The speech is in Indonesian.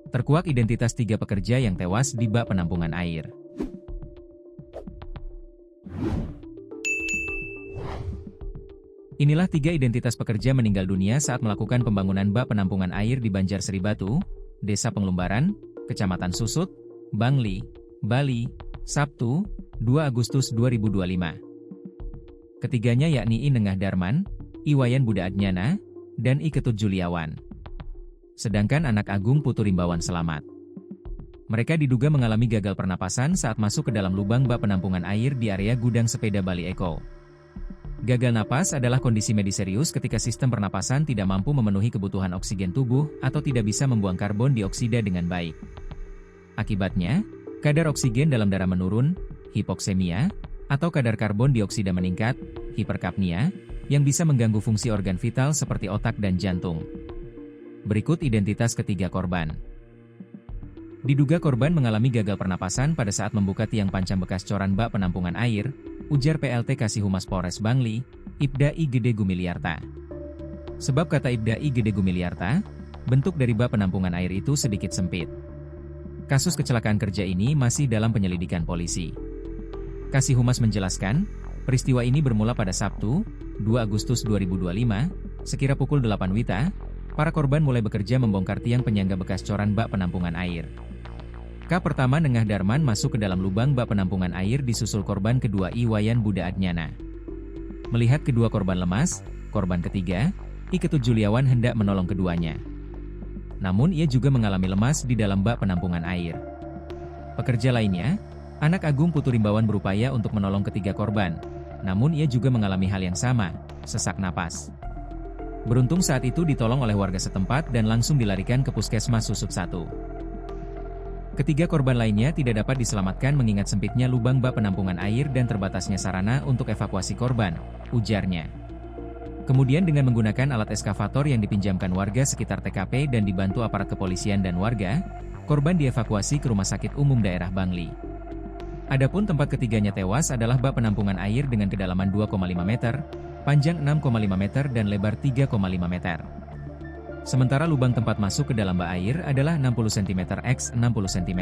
Terkuak identitas 3 pekerja yang tewas di bak penampungan air. Inilah 3 identitas pekerja meninggal dunia saat melakukan pembangunan bak penampungan air di Banjarsari Batu, Desa Penglumbaran, Kecamatan Susut, Bangli, Bali, Sabtu, 2 Agustus 2025. Ketiganya yakni I Nengah Darman, I Wayan Buda Adnyana, dan I Ketut Juliawan. Sedangkan anak Agung Putu Rimbawan selamat. Mereka diduga mengalami gagal pernapasan saat masuk ke dalam lubang bak penampungan air di area gudang sepeda Bali Eko. Gagal napas adalah kondisi medis serius ketika sistem pernapasan tidak mampu memenuhi kebutuhan oksigen tubuh atau tidak bisa membuang karbon dioksida dengan baik. Akibatnya, kadar oksigen dalam darah menurun, hipoksemia, atau kadar karbon dioksida meningkat, hiperkapnia, yang bisa mengganggu fungsi organ vital seperti otak dan jantung. Berikut identitas ketiga korban. Diduga korban mengalami gagal pernapasan pada saat membuka tiang pancang bekas coran bak penampungan air, ujar PLT Kasihumas Polres Bangli, Ibda I Gede Gumiliarta. Sebab kata Ibda I Gede Gumiliarta, bentuk dari bak penampungan air itu sedikit sempit. Kasus kecelakaan kerja ini masih dalam penyelidikan polisi. Kasihumas menjelaskan, peristiwa ini bermula pada Sabtu, 2 Agustus 2025, sekira pukul 8 WITA, para korban mulai bekerja membongkar tiang penyangga bekas coran bak penampungan air. K pertama Nengah Darman masuk ke dalam lubang bak penampungan air disusul korban kedua I Wayan Buda Adnyana. Melihat kedua korban lemas, korban ketiga, I Ketut Juliawan hendak menolong keduanya. Namun ia juga mengalami lemas di dalam bak penampungan air. Pekerja lainnya, anak Agung Putu Rimbawan berupaya untuk menolong ketiga korban, namun ia juga mengalami hal yang sama, sesak napas. Beruntung saat itu ditolong oleh warga setempat dan langsung dilarikan ke Puskesmas Susut 1. Ketiga korban lainnya tidak dapat diselamatkan mengingat sempitnya lubang bak penampungan air dan terbatasnya sarana untuk evakuasi korban, ujarnya. Kemudian dengan menggunakan alat eskavator yang dipinjamkan warga sekitar TKP dan dibantu aparat kepolisian dan warga, korban dievakuasi ke Rumah Sakit Umum Daerah Bangli. Adapun tempat ketiganya tewas adalah bak penampungan air dengan kedalaman 2,5 meter, panjang 6,5 meter dan lebar 3,5 meter. Sementara lubang tempat masuk ke dalam bak air adalah 60 cm x 60 cm.